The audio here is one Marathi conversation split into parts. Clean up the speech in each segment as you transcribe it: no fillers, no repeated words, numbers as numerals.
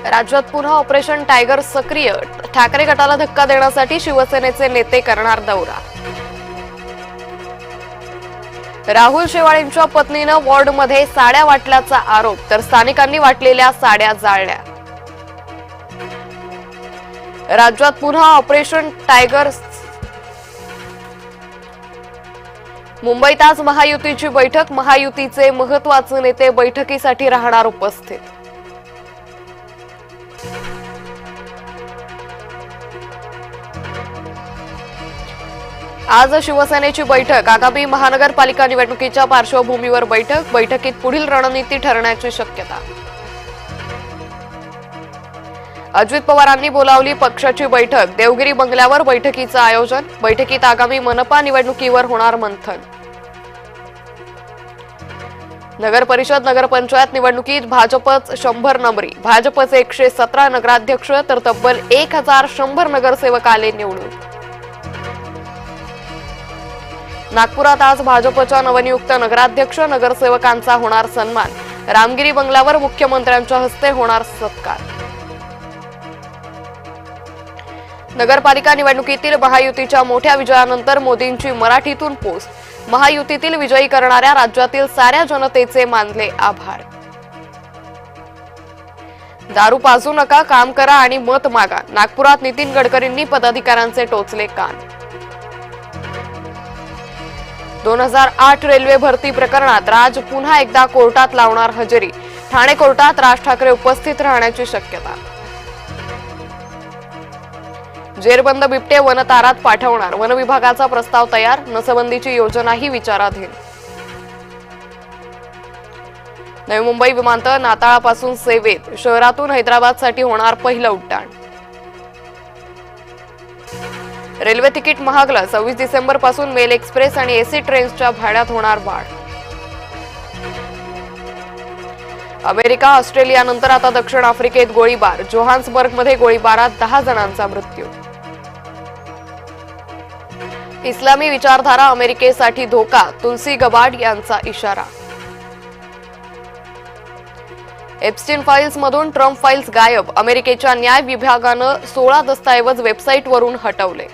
राज्यात पुन्हा ऑपरेशन टायगर सक्रिय, ठाकरे गटाला धक्का देण्यासाठी शिवसेनेचे नेते करणार दौरा. राहुल शेवाळेंच्या पत्नीनं वॉर्डमध्ये साड्या वाटल्याचा आरोप, तर स्थानिकांनी वाटलेल्या साड्या जाळल्या. राज्यात पुन्हा ऑपरेशन टायगर. मुंबईत आज महायुतीची बैठक, महायुतीचे महत्त्वाचे नेते बैठकीसाठी राहणार उपस्थित. आज शिवसेनेची बैठक, आगामी महानगरपालिका निवडणुकीच्या पार्श्वभूमीवर बैठकीत पुढील रणनीती ठरण्याची शक्यता. अजित पवारांनी बोलावली पक्षाची बैठक, देवगिरी बंगल्यावर बैठकीचं आयोजन. बैठकीत आगामी मनपा निवडणुकीवर होणार मंथन. नगर परिषद नगरपंचायत निवडणुकीत भाजपच 100 नंबरी, भाजपचे 117 नगराध्यक्ष तर तब्बल 1100 नगरसेवक आले निवडून. नागपुरात आज भाजपच्या नवनियुक्त नगराध्यक्ष नगरसेवकांचा होणार सन्मान. रामगिरी बंगल्यावर मुख्यमंत्र्यांच्या हस्ते होणार सत्कार. नगरपालिका निवडणुकीतील महायुतीच्या मोठ्या विजयानंतर मोदींची मराठीतून पोस्ट. महायुतीतील विजयी करणाऱ्या राज्यातील साऱ्या जनतेचे मानले आभार. दारू पाजू नका, काम करा आणि मत मागा. नागपुरात नितीन गडकरींनी पदाधिकाऱ्यांचे टोचले कान. 2008 रेल्वे भरती प्रकरणात राज पुन्हा एकदा कोर्टात लावणार हजेरी. ठाणे कोर्टात राज ठाकरे उपस्थित राहण्याची शक्यता. जेरबंद बिबटे वनतारात पाठवणार, वन विभागाचा प्रस्ताव तयार. नसबंदीची योजनाही विचाराधीन. नवी मुंबई विमानतळ नाताळापासून सेवेत, शहरातून हैदराबादसाठी होणार पहिलं उड्डाण. रेल्वे तिकीट महागलं, 26 डिसेंबर पासून मेल एक्सप्रेस आणि एसी ट्रेन्सच्या भाड्यात होणार वाढ. अमेरिका ऑस्ट्रेलियानंतर आता दक्षिण आफ्रिकेत गोळीबार, जोहान्सबर्गमध्ये गोळीबारात 10 जणांचा मृत्यू. इस्लामी विचारधारा अमेरिकेसाठी धोका, तुलसी गबाड यांचा इशारा. एप्स्टीन फाईल्समधून ट्रम्प फाईल्स गायब, अमेरिकेच्या न्याय विभागानं 16 दस्तऐवज वेबसाईटवरून हटवले.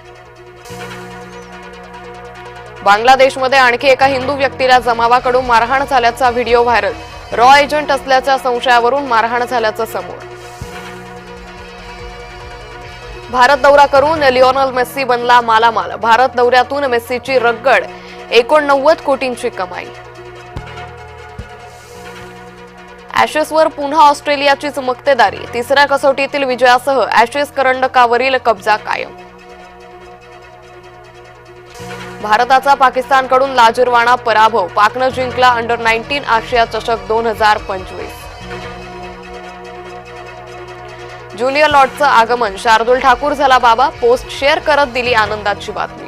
बांगलादेशमध्ये आणखी एका हिंदू व्यक्तीला जमावाकडून मारहाण झाल्याचा व्हिडिओ व्हायरल. रॉ एजंट असल्याच्या संशयावरून मारहाण झाल्याचं समोर. भारत दौरा करून लिओनेल मेस्सी बनला मालामाल, भारत दौऱ्यातून मेस्सीची रगड, 89 कोटींची कमाई. ॲशेसवर पुन्हा ऑस्ट्रेलियाचीच मक्तेदारी, तिसऱ्या कसोटीतील विजयासह ॲशेस करंडकावरील कब्जा कायम. भारताचा पाकिस्तानकडून लाजिरवाणा पराभव, पाकनं जिंकला अंडर-19 आशिया चषक 2025. ज्युनियर लॉटचं आगमन, शार्दुल ठाकूर झाला बाबा, पोस्ट शेअर करत दिली आनंदाची बातमी.